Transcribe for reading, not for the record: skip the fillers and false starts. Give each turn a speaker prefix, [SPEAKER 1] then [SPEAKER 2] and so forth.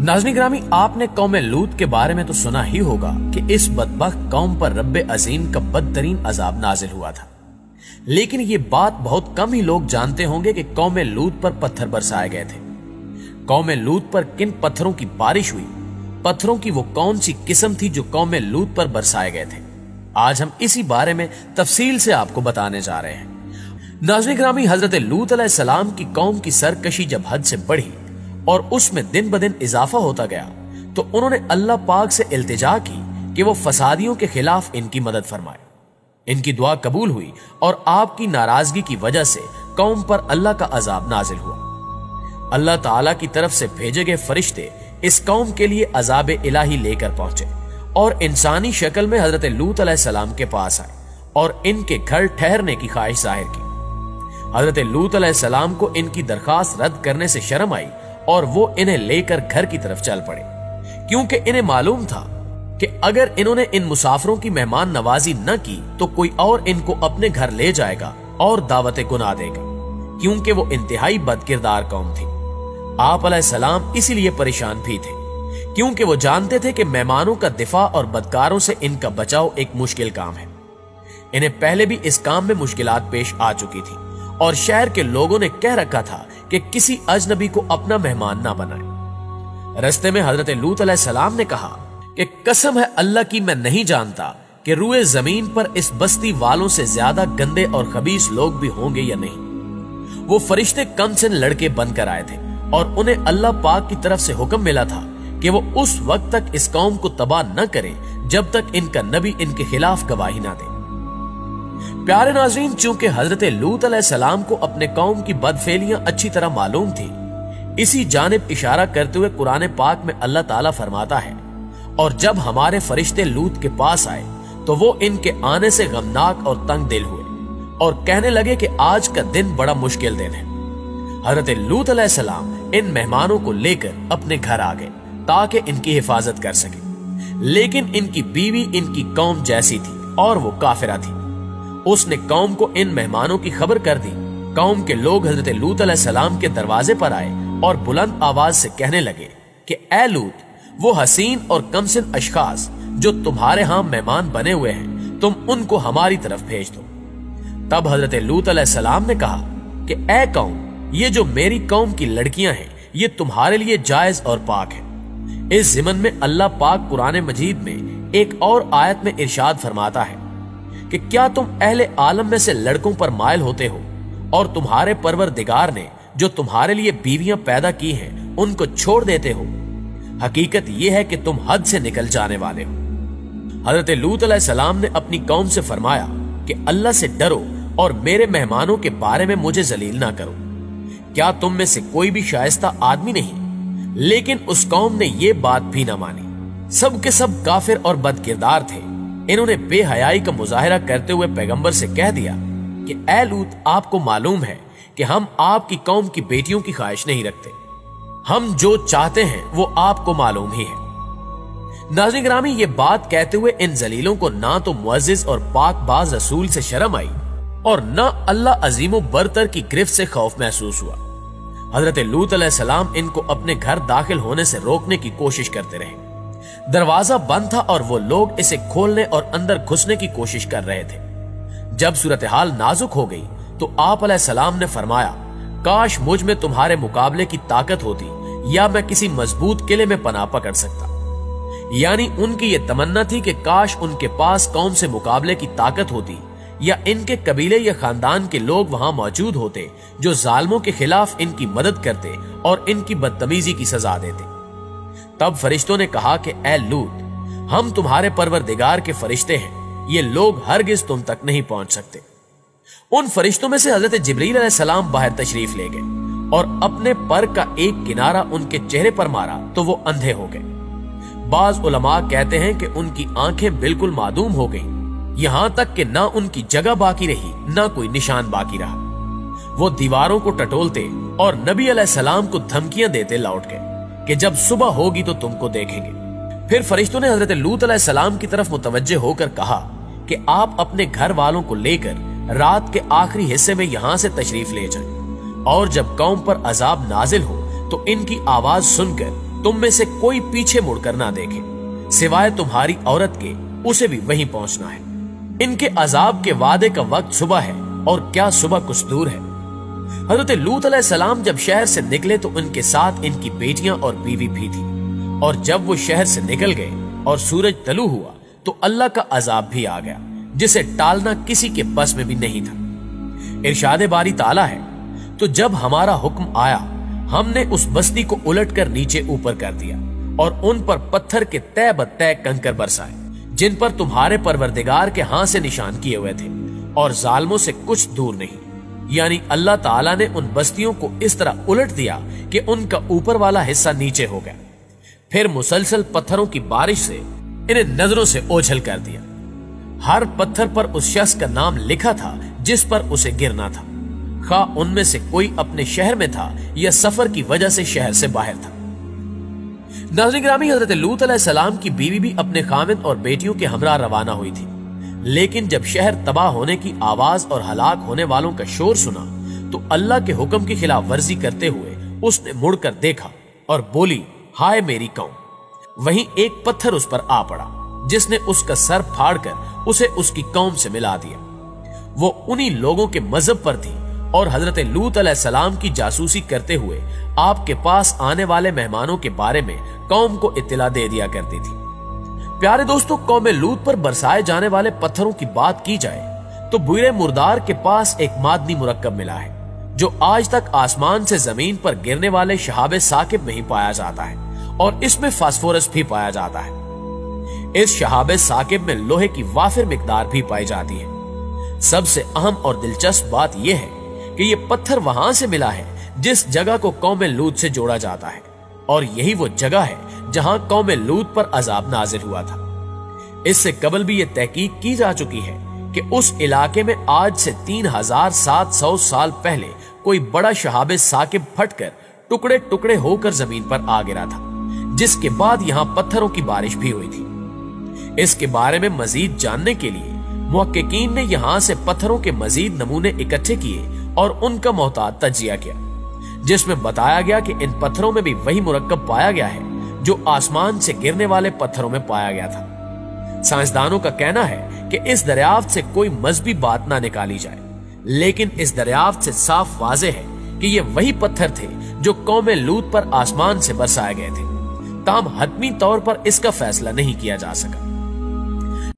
[SPEAKER 1] नाज़रीन ग्रामी, आपने कौम लूत के बारे में तो सुना ही होगा कि इस बदबख्त कौम पर रब्बे अजीम का बदतरीन अजाब नाजिल हुआ था। लेकिन ये बात बहुत कम ही लोग जानते होंगे कि कौम लूत पर पत्थर बरसाए गए थे। कौम लूत पर किन पत्थरों की बारिश हुई, पत्थरों की वो कौन सी किस्म थी जो कौम लूत पर बरसाए गए थे, आज हम इसी बारे में तफसील से आपको बताने जा रहे हैं। नाज़रीन ग्रामी, हजरत लूत अलैहिस्सलाम की कौम की सरकशी जब हद से बढ़ी और उसमें दिन ब दिन इजाफा होता गया तो उन्होंने अल्लाह पाक से इल्तिजा की कि वो फसादियों के खिलाफ इनकी मदद फरमाए। इनकी दुआ कबूल हुई और आपकी नाराजगी की वजह से कौम पर अल्लाह का अजाब नाजिल हुआ। अल्लाह ताला की तरफ से भेजे गए फरिश्ते इस कौम के लिए अजाब इलाही लेकर पहुंचे और इंसानी शक्ल में हजरत लूत अलैहिस्सलाम के पास आए और इनके घर ठहरने की ख्वाहिश जाहिर की। हजरत लूत अलैहिस्सलाम को इनकी दरखास्त रद्द करने से शर्म आई और वो इन्हें लेकर घर की तरफ चल पड़े, क्योंकि इन्हें मालूम था कि अगर इन्होंने इन मुसाफिरों की मेहमान नवाजी न की तो कोई और इनको अपने घर ले जाएगा और दावत गुनाह देगा, क्योंकि वो इंतहाई बदकिरदार कौम थी। आप अलैहिस्सलाम इसीलिए परेशान भी थे, क्योंकि वो जानते थे कि मेहमानों का दिफा और बदकारों से इनका बचाव एक मुश्किल काम है। इन्हें पहले भी इस काम में मुश्किलात पेश आ चुकी थी और शहर के लोगों ने कह रखा था कि किसी अजनबी को अपना मेहमान ना बनाए। रस्ते में हजरत लूत अलैहिस्सलाम ने कहा कि कसम है अल्लाह की, मैं नहीं जानता कि रूए जमीन पर इस बस्ती वालों से ज्यादा गंदे और खबीस लोग भी होंगे या नहीं। वो फरिश्ते कम से लड़के बनकर आए थे और उन्हें अल्लाह पाक की तरफ से हुक्म मिला था कि वो उस वक्त तक इस कौम को तबाह न करे जब तक इनका नबी इनके खिलाफ गवाही ना दे। प्यारे नाज़रीन, चूंकि हजरत लूत अलैहिस्सलाम को अपने कौम की बदफेलियां अच्छी तरह मालूम थी, इसी जानिब इशारा करते हुए कुरान पाक में अल्लाह ताला फरमाता है, और जब हमारे फरिश्ते लूत के पास आए तो वो इनके आने से गमनाक और तंग दिल हुए और कहने लगे कि आज का दिन बड़ा मुश्किल दिन है। हजरत लूत अलैहिस्सलाम इन मेहमानों को लेकर अपने घर आ गए ताकि इनकी हिफाजत कर सके, लेकिन इनकी बीवी इनकी कौम जैसी थी और वो काफिरा थी। उसने कौम को इन मेहमानों की खबर कर दी। कौम के लोग हजरत लूत अलैहिस्सलाम के दरवाजे पर आए और बुलंद आवाज से कहने लगे कि ए लूत, वो हसीन और कमसिन अशखास जो तुम्हारे यहां मेहमान बने हुए हैं, तुम उनको हमारी तरफ भेज दो। तब हजरत लूत अलैहिस्सलाम ने कहा कि ए कौम, ये जो मेरी कौम की लड़कियां हैं ये तुम्हारे लिए जायज और पाक है। इस ज़िमन में अल्लाह पाक कुरान मजीद में एक और आयत में इरशाद फरमाता है कि क्या तुम अहले आलम में से लड़कों पर मायल होते हो और तुम्हारे परवरदिगार ने जो तुम्हारे लिए बीवियां पैदा की हैं उनको छोड़ देते हो। हकीकत यह है कि तुम हद से निकल जाने वाले हो। हजरत लूत अलैहिस्सलाम ने अपनी कौम से फरमाया कि अल्लाह से डरो और मेरे मेहमानों के बारे में मुझे जलील ना करो। क्या तुम में से कोई भी शाइस्ता आदमी नहीं? लेकिन उस कौम ने यह बात भी ना मानी। सब के सब काफिर और बदकिरदार थे। इन्होंने बेहयाई का मुजाहिरा करते हुए पैगंबर से कह दिया कि ए लूत, आपको मालूम है कि हम आपकी कौम की बेटियों की ख्वाहिश नहीं रखते। हम जो चाहते हैं वो आपको मालूम ही है। नाज़रीन ग्रामी, ये बात कहते हुए इन जलीलों को ना तो मुअज्जिज और पाकबाज रसूल से शर्म आई और ना अल्लाह अजीमो बरतर की गिरफ्त से खौफ महसूस हुआ। हजरत लूत अलैहिस्सलाम इनको अपने घर दाखिल होने से रोकने की कोशिश करते रहे। दरवाजा बंद था और वो लोग इसे खोलने और अंदर घुसने की कोशिश कर रहे थे। जब सूरत हाल नाजुक हो गई तो आप अलैहिस्सलाम ने फरमाया, काश मुझ में तुम्हारे मुकाबले की ताकत होती या मैं किसी मजबूत किले में पनाह पकड़ सकता। यानी उनकी ये तमन्ना थी कि काश उनके पास कौम से मुकाबले की ताकत होती या इनके कबीले या खानदान के लोग वहां मौजूद होते जो जालिमों के खिलाफ इनकी मदद करते और इनकी बदतमीजी की सजा देते। तब फरिश्तों ने कहा कि ए लूत, हम तुम्हारे परवरदिगार के फरिश्ते हैं, ये लोग हरगिज तुम तक नहीं पहुंच सकते। उन फरिश्तों में से हजरत जिब्रील अलैहिस्सलाम बाहर तशरीफ ले गए और अपने पर का एक किनारा उनके चेहरे पर मारा तो वो अंधे हो गए। बाज उलमा कहते हैं कि उनकी आंखें बिल्कुल मादूम हो गईं, यहां तक कि ना उनकी जगह बाकी रही ना कोई निशान बाकी रहा। वो दीवारों को टटोलते और नबी अलैहिस्सलाम को धमकियां देते लौट गए कि जब सुबह होगी तो तुमको देखेंगे। फिर फरिश्तों ने हजरत लूत अलैहिस्सलाम की तरफ मुतवज्जे होकर कहा कि आप अपने घर वालों को लेकर रात के आखिरी हिस्से में यहां से तशरीफ ले जाएं और जब कौम पर अजाब नाजिल हो तो इनकी आवाज सुनकर तुम में से कोई पीछे मुड़कर ना देखे, सिवाय तुम्हारी औरत के उसे भी वहीं पहुंचना है। इनके अजाब के वादे का वक्त सुबह है, और क्या सुबह कुछ दूर है। हजरत लूत अलैहिस्सलाम जब शहर से निकले तो उनके साथ इनकी बेटियां और बीवी भी थी, और जब वो शहर से निकल गए और सूरज तलू हुआ तो अल्लाह का अजाब भी आ गया, जिसे टालना किसी के बस में भी नहीं था। इरशादे बारी ताला है, तो जब हमारा हुक्म आया हमने उस बस्ती को उलटकर नीचे ऊपर कर दिया और उन पर पत्थर के तय बत्तय कंकर बरसाए, जिन पर तुम्हारे परवरदिगार के हाथ से निशान किए हुए थे, और जालिमों से कुछ दूर नहीं। यानी अल्लाह ताला ने उन बस्तियों को इस तरह उलट दिया कि उनका ऊपर वाला हिस्सा नीचे हो गया। फिर मुसलसल पत्थरों की बारिश से इन्हें नजरों से ओझल कर दिया। हर पत्थर पर उस शख्स का नाम लिखा था जिस पर उसे गिरना था, खा उनमें से कोई अपने शहर में था या सफर की वजह से शहर से बाहर था। नाज़रीन गिरामी, हजरत लूत अलैहिस्सलाम की बीवी भी अपने खामिद और बेटियों के हमरा रवाना हुई थी, लेकिन जब शहर तबाह होने की आवाज और हलाक होने वालों का शोर सुना तो अल्लाह के हुक्म की खिलाफ वर्जी करते हुए उसने मुड़कर देखा और बोली, हाय मेरी कौम। वहीं एक पत्थर उस पर आ पड़ा, जिसने उसका सर फाड़कर उसे उसकी कौम से मिला दिया। वो उन्हीं लोगों के मजहब पर थी और हजरत लूत अलैहिस्सलाम की जासूसी करते हुए आपके पास आने वाले मेहमानों के बारे में कौम को इत्तला दे दिया करती थी। प्यारे दोस्तों, कौम लूत पर बरसाए जाने वाले पत्थरों की बात की जाए तो बुरे मुर्दार के पास एक मादनी मुरक्कब मिला है, जो आज तक आसमान से जमीन पर गिरने वाले शहाबे साकिब में ही पाया जाता है, और इसमें फास्फोरस भी पाया जाता है। इस शहाबे साकिब में लोहे की वाफिर मिकदार भी पाई जाती है। सबसे अहम और दिलचस्प बात यह है कि यह पत्थर वहां से मिला है जिस जगह को कौम लूत से जोड़ा जाता है, और यही वो जगह है जहां कौम लूत पर अजाब नाजिल हुआ था। इससे कबल भी यह तहकीक की जा चुकी है कि उस इलाके में आज से 3700 साल पहले कोई बड़ा शहाबे साकिब फटकर टुकड़े टुकड़े होकर जमीन पर आ गिरा था, जिसके बाद यहां पत्थरों की बारिश भी हुई थी। इसके बारे में मजीद जानने के लिए मुहक्किकीन ने यहां से पत्थरों के मजीद नमूने इकट्ठे किए और उनका मोहतात तज्जिया किया, जिसमें बताया गया कि इन पत्थरों में भी वही मुरक्कब पाया गया है जो आसमान से गिरने वाले पत्थरों में पाया गया था। साइंसदानों का कहना है कि इस दरियाफ्त से कोई मजहबी बात ना निकाली जाए, लेकिन इस दरियाफ्त से साफ वाज़ेह है कि ये वही पत्थर थे जो कौम लूत पर आसमान से बरसाए गए थे। ताहम हतमी तौर पर इसका फैसला नहीं किया जा सका।